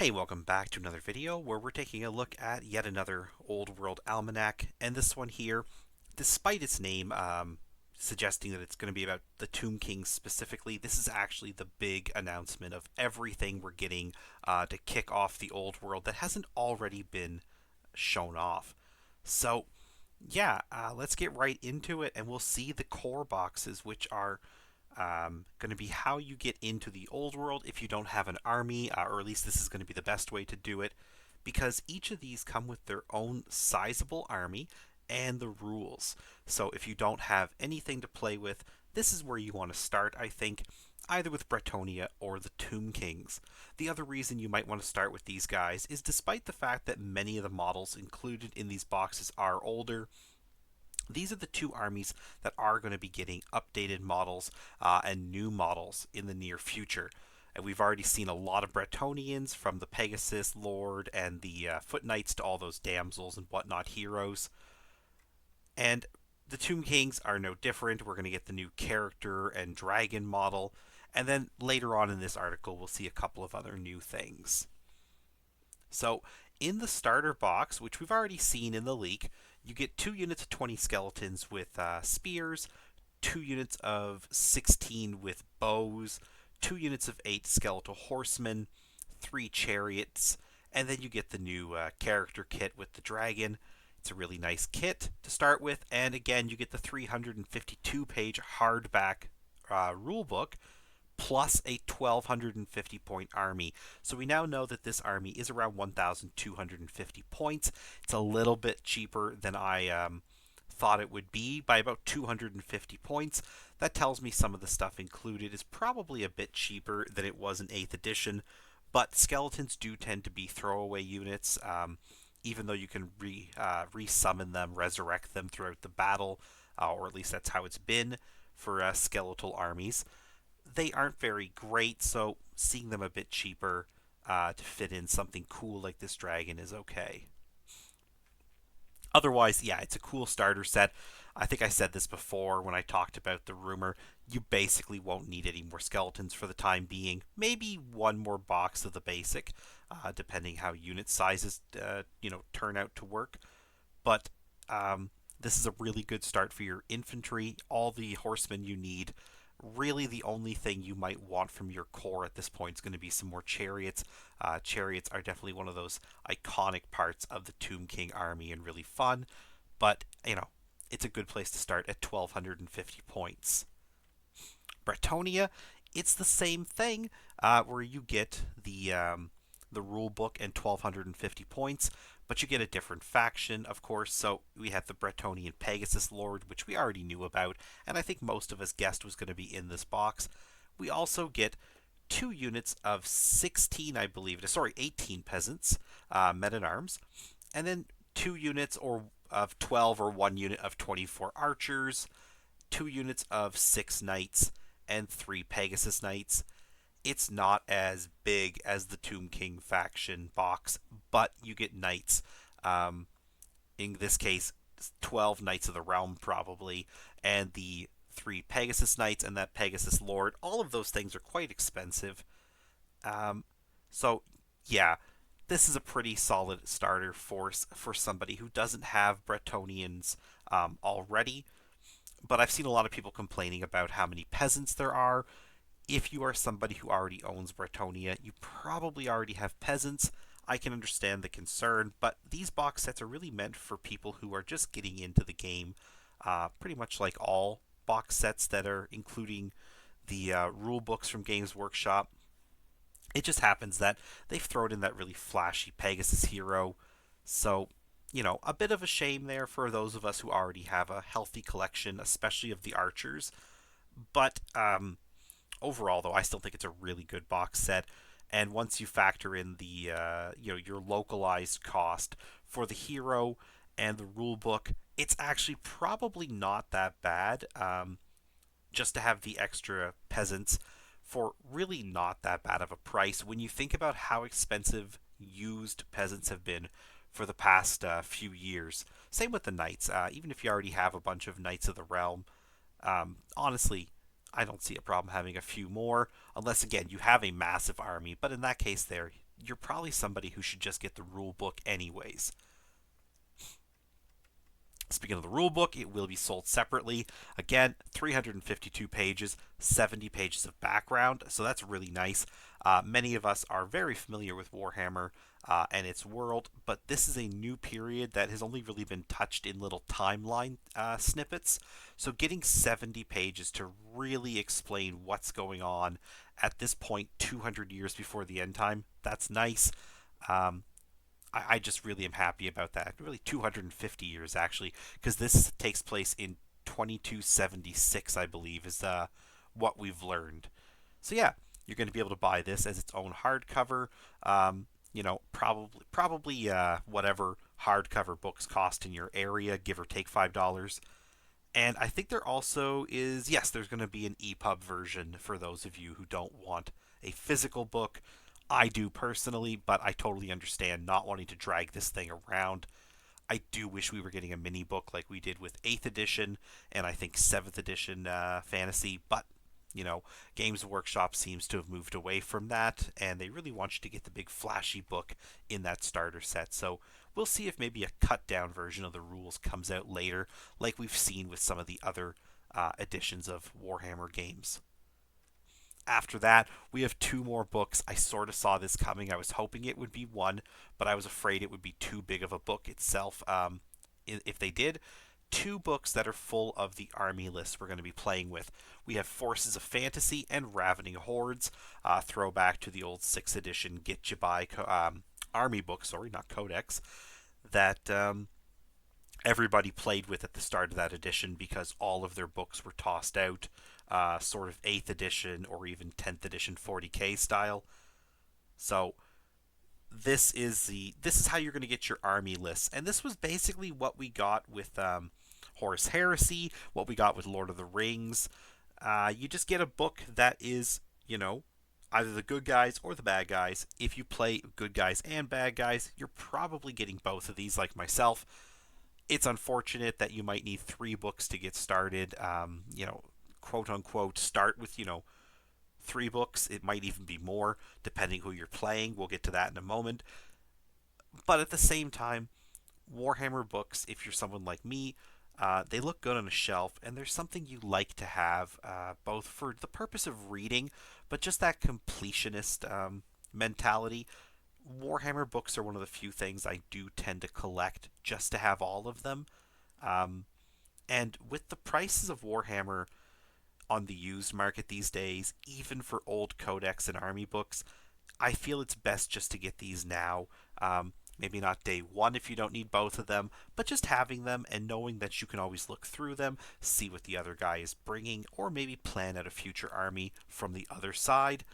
Hey, welcome back to another video where we're taking a look at yet another Old World Almanac. And this one here, despite its name suggesting that it's going to be about the Tomb King specifically, this is actually the big announcement of everything we're getting to kick off the Old World that hasn't already been shown off. So, yeah, let's get right into it and we'll see the core boxes, which are going to be how you get into the old world if you don't have an army, or at least this is going to be the best way to do it, because each of these come with their own sizable army and the rules. So if you don't have anything to play with, this is where you want to start, I think, either with Bretonia or the Tomb Kings. The other reason you might want to start with these guys is despite the fact that many of the models included in these boxes are older, these are the two armies that are going to be getting updated models and new models in the near future. And we've already seen a lot of Bretonnians, from the Pegasus Lord and the Foot Knights to all those damsels and whatnot heroes. And the Tomb Kings are no different. We're going to get the new character and dragon model. And then later on in this article, we'll see a couple of other new things. So, in the starter box, which we've already seen in the leak, you get 2 units of 20 skeletons with spears, 2 units of 16 with bows, 2 units of 8 skeletal horsemen, 3 chariots, and then you get the new character kit with the dragon. It's a really nice kit to start with, and again, you get the 352-page hardback rulebook plus a 1250 point army. So we now know that this army is around 1250 points. It's a little bit cheaper than I thought it would be by about 250 points. That tells me some of the stuff included is probably a bit cheaper than it was in 8th edition, but skeletons do tend to be throwaway units. Even though you can re-summon them, resurrect them throughout the battle, or at least that's how it's been for skeletal armies, they aren't very great, so seeing them a bit cheaper to fit in something cool like this dragon is okay. Otherwise, yeah, it's a cool starter set. I think I said this before when I talked about the rumor. You basically won't need any more skeletons for the time being. Maybe one more box of the basic, depending how unit sizes turn out to work. But this is a really good start for your infantry. All the horsemen you need. Really, the only thing you might want from your core at this point is going to be some more chariots. Chariots are definitely one of those iconic parts of the Tomb King army and really fun, but it's a good place to start at 1250 points. Bretonia, it's the same thing, where you get the rule book and 1250 points, but you get a different faction, of course. So we have the Bretonnian Pegasus Lord, which we already knew about, and I think most of us guessed was going to be in this box. We also get 2 units of 16, I believe it is, sorry, 18 peasants, men at arms, and then 2 units or of 12 or 1 unit of 24 archers, 2 units of 6 knights, and 3 Pegasus Knights. It's not as big as the Tomb King faction box, but you get knights. Um, in this case, 12 Knights of the Realm, probably, and the 3 Pegasus Knights and that Pegasus Lord. All of those things are quite expensive. Um, so, yeah, this is a pretty solid starter force for somebody who doesn't have Bretonians already. But I've seen a lot of people complaining about how many peasants there are. If you are somebody who already owns Bretonia, you probably already have peasants. I can understand the concern, but these box sets are really meant for people who are just getting into the game. Pretty much like all box sets that are including the rule books from Games Workshop. It just happens that they've thrown in that really flashy Pegasus hero. So, a bit of a shame there for those of us who already have a healthy collection, especially of the archers. But overall, though, I still think it's a really good box set. And once you factor in the your localized cost for the hero and the rule book, it's actually probably not that bad. Just to have the extra peasants for really not that bad of a price when you think about how expensive used peasants have been for the past few years. Same with the knights. Even if you already have a bunch of knights of the realm, honestly, I don't see a problem having a few more, unless again you have a massive army. But in that case, there you're probably somebody who should just get the rule book anyways. Speaking of the rulebook, it will be sold separately. Again, 352 pages, 70 pages of background, so that's really nice. Many of us are very familiar with Warhammer and its world, but this is a new period that has only really been touched in little timeline snippets. So getting 70 pages to really explain what's going on at this point, 200 years before the end time, that's nice. Um, I just really am happy about that. Really, 250 years actually, because this takes place in 2276, I believe, is what we've learned. So yeah, you're going to be able to buy this as its own hardcover. Probably whatever hardcover books cost in your area, give or take $5. And I think there also is, yes, there's going to be an EPUB version for those of you who don't want a physical book. I do personally, but I totally understand not wanting to drag this thing around. I do wish we were getting a mini book like we did with 8th edition and I think 7th edition fantasy, but Games Workshop seems to have moved away from that, and they really want you to get the big flashy book in that starter set. So we'll see if maybe a cut down version of the rules comes out later, like we've seen with some of the other editions of Warhammer games. After that, we have two more books. I sort of saw this coming. I was hoping it would be one, but I was afraid it would be too big of a book itself. If they did, two books that are full of the army lists we're going to be playing with. We have Forces of Fantasy and Ravening Hordes, throwback to the old 6th edition Get You By army book, sorry, not codex, that everybody played with at the start of that edition because all of their books were tossed out, sort of 8th edition or even 10th edition 40k style. So this is how you're going to get your army lists, and this was basically what we got with Horus Heresy, what we got with Lord of the Rings. You just get a book that is, either the good guys or the bad guys. If you play good guys and bad guys, you're probably getting both of these, like myself. It's unfortunate that you might need 3 books to get started. Quote unquote, start with, 3 books. It might even be more, depending who you're playing. We'll get to that in a moment. But at the same time, Warhammer books, if you're someone like me, they look good on a shelf, and there's something you like to have, both for the purpose of reading, but just that completionist mentality. Warhammer books are one of the few things I do tend to collect just to have all of them. Um, and with the prices of Warhammer on the used market these days, even for old codex and army books, I feel it's best just to get these now. Maybe not day one if you don't need both of them, but just having them and knowing that you can always look through them, see what the other guy is bringing, or maybe plan out a future army from the other side.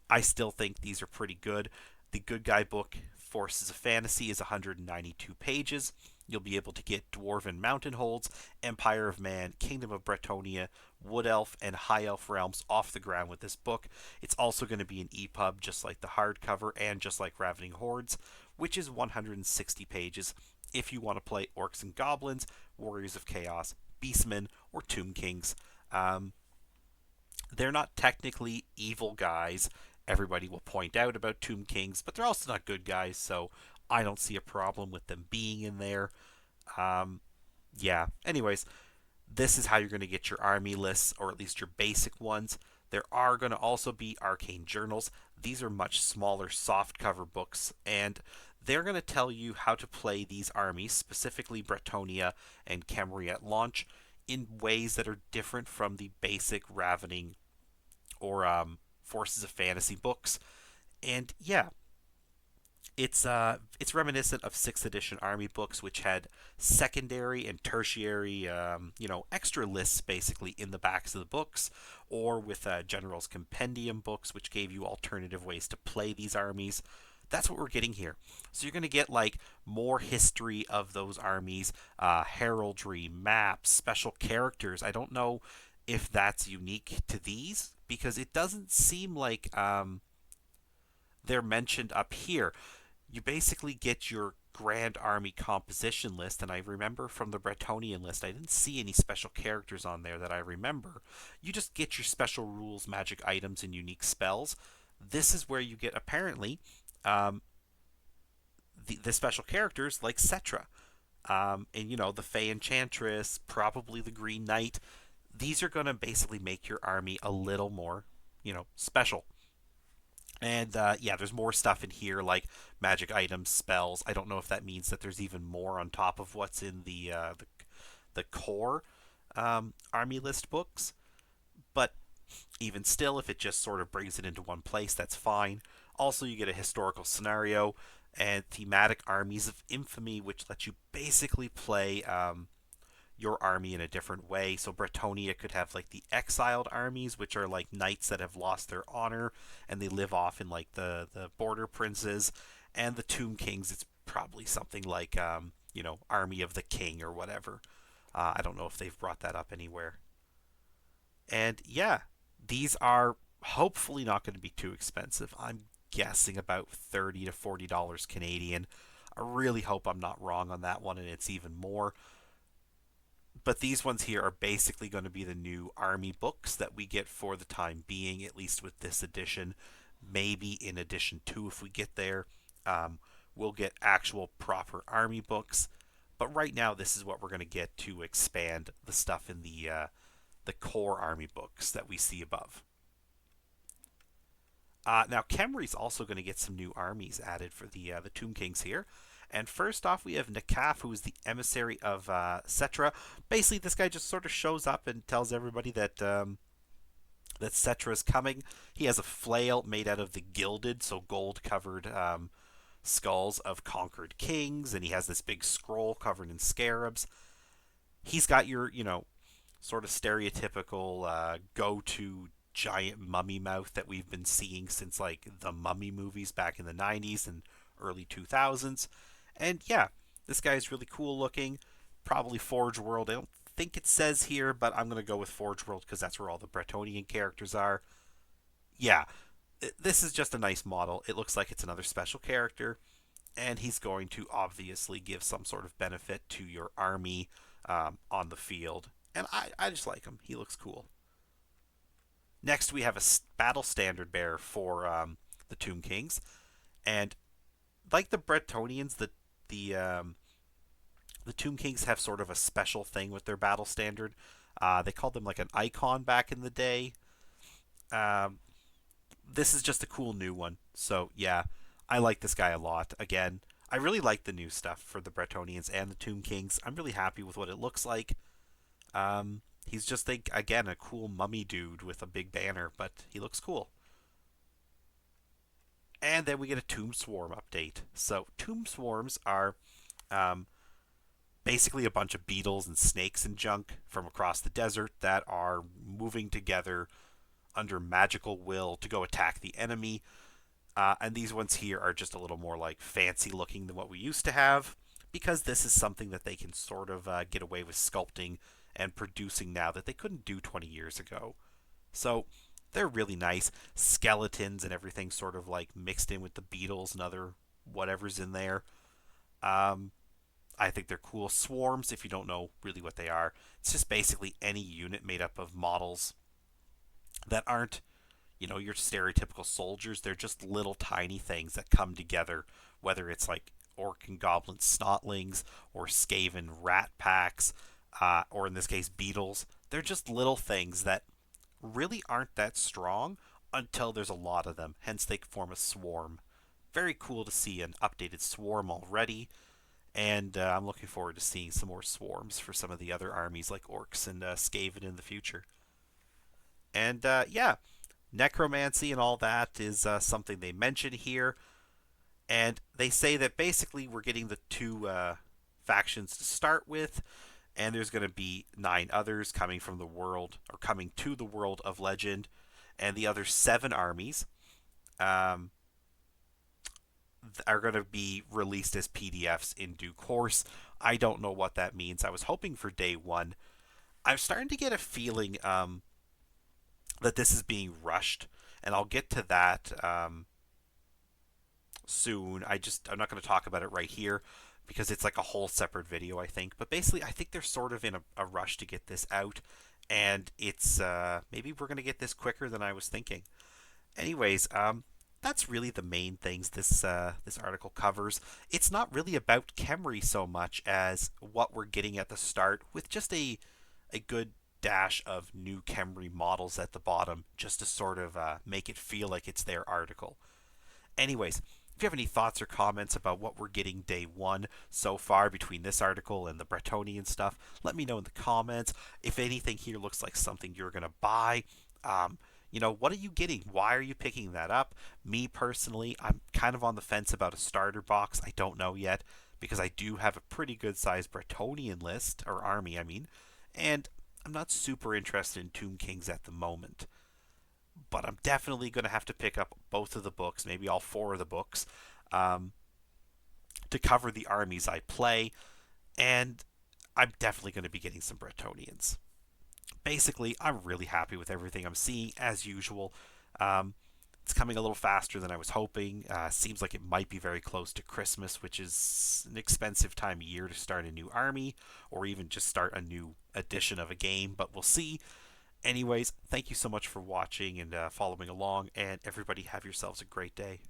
I still think these are pretty good. The good guy book, Forces of Fantasy, is 192 pages. You'll be able to get Dwarven Mountain Holds, Empire of Man, Kingdom of Bretonia, Wood Elf, and High Elf realms off the ground with this book. It's also going to be an EPUB, just like the hardcover and just like Ravening Hordes, which is 160 pages if you want to play Orcs and Goblins, Warriors of Chaos, Beastmen, or Tomb Kings. Um, they're not technically evil guys. Everybody will point out about Tomb Kings, but they're also not good guys, so I don't see a problem with them being in there. Um, yeah, anyways, this is how you're going to get your army lists, or at least your basic ones. There are going to also be arcane journals. These are much smaller softcover books, and they're going to tell you how to play these armies, specifically Bretonia and Khemri at launch, in ways that are different from the basic Ravening or Forces of Fantasy books. And yeah, it's reminiscent of 6th edition army books, which had secondary and tertiary, extra lists basically in the backs of the books, or with General's Compendium books, which gave you alternative ways to play these armies. That's what we're getting here. So you're going to get like more history of those armies, heraldry, maps, special characters. I don't know if that's unique to these because it doesn't seem like they're mentioned up here. You basically get your Grand Army composition list, and I remember from the Bretonnian list, I didn't see any special characters on there that I remember. You just get your special rules, magic items, and unique spells. This is where you get, apparently, Um, the special characters like Cetra, and the Fey Enchantress, probably the Green Knight. These are going to basically make your army a little more, special. And yeah, there's more stuff in here like magic items, spells. I don't know if that means that there's even more on top of what's in the core army list books. But even still, if it just sort of brings it into one place, that's fine. Also, you get a historical scenario and thematic armies of infamy, which lets you basically play your army in a different way. So Bretonia could have like the exiled armies, which are like knights that have lost their honor and they live off in like the border princes, and the Tomb Kings. It's probably something like Army of the King or whatever. I don't know if they've brought that up anywhere. And yeah, these are hopefully not going to be too expensive. I'm guessing about $30 to $40 Canadian. I really hope I'm not wrong on that one and it's even more. But these ones here are basically going to be the new army books that we get for the time being, at least with this edition. Maybe in edition 2 if we get there. Um, we'll get actual proper army books. But right now, this is what we're going to get to expand the stuff in the core army books that we see above. Now, Khemri's also going to get some new armies added for the Tomb Kings here. And first off, we have Nakaf, who is the emissary of Cetra. Basically, this guy just sort of shows up and tells everybody that Cetra is coming. He has a flail made out of the gilded, so gold-covered skulls of conquered kings, and he has this big scroll covered in scarabs. He's got your, sort of stereotypical go-to giant mummy mouth that we've been seeing since like the Mummy movies back in the 90s and early 2000s. And yeah, this guy is really cool looking. Probably Forge World. I don't think it says here, but I'm going to go with Forge World because that's where all the Bretonnian characters are. Yeah, this is just a nice model. It looks like it's another special character, and he's going to obviously give some sort of benefit to your army on the field. And I just like him. He looks cool. Next, we have a battle standard bearer for the Tomb Kings, and like the Bretonnians, the Tomb Kings have sort of a special thing with their battle standard. They called them like an icon back in the day. Um, this is just a cool new one. So yeah, I like this guy a lot. Again, I really like the new stuff for the Bretonnians and the Tomb Kings. I'm really happy with what it looks like. He's just like again a cool mummy dude with a big banner, but he looks cool. And then we get a Tomb Swarm update. So Tomb Swarms are um, basically a bunch of beetles and snakes and junk from across the desert that are moving together under magical will to go attack the enemy. And these ones here are just a little more like fancy looking than what we used to have, because this is something that they can sort of get away with sculpting and producing now that they couldn't do 20 years ago. So they're really nice. Skeletons and everything sort of like mixed in with the beetles and other whatever's in there. Um, I think they're cool. Swarms, if you don't know really what they are, it's just basically any unit made up of models that aren't, your stereotypical soldiers. They're just little tiny things that come together, whether it's like orc and goblin snotlings or skaven rat packs, or in this case, beetles. They're just little things that really aren't that strong until there's a lot of them. Hence, they form a swarm. Very cool to see an updated swarm already. And I'm looking forward to seeing some more swarms for some of the other armies like orcs and Skaven in the future. And yeah, necromancy and all that is something they mention here. And they say that basically we're getting the two factions to start with, and there's going to be 9 others coming from the world, or coming to the world of legend, and the other 7 armies um, are going to be released as PDFs in due course. I don't know what that means. I was hoping for day one. I'm starting to get a feeling that this is being rushed, and I'll get to that soon. I'm not going to talk about it right here because it's like a whole separate video, I think. But basically, I think they're sort of in a rush to get this out, and it's maybe we're going to get this quicker than I was thinking. Anyways, That's really the main things this article covers. It's not really about Khemri so much as what we're getting at the start, with just a good dash of new Khemri models at the bottom, just to sort of make it feel like it's their article. Anyways, if you have any thoughts or comments about what we're getting day one so far between this article and the Bretonnian stuff, let me know in the comments. If anything here looks like something you're going to buy, what are you getting? Why are you picking that up? Me personally, I'm kind of on the fence about a starter box. I don't know yet because I do have a pretty good sized Bretonnian list, or army, I mean, and I'm not super interested in Tomb Kings at the moment, but I'm definitely going to have to pick up both of the books, maybe all four of the books, um, to cover the armies I play, and I'm definitely going to be getting some Bretonians. Basically, I'm really happy with everything I'm seeing as usual. Um, it's coming a little faster than I was hoping. Seems like it might be very close to Christmas, which is an expensive time of year to start a new army or even just start a new edition of a game, but we'll see. Anyways, thank you so much for watching and following along, and everybody have yourselves a great day.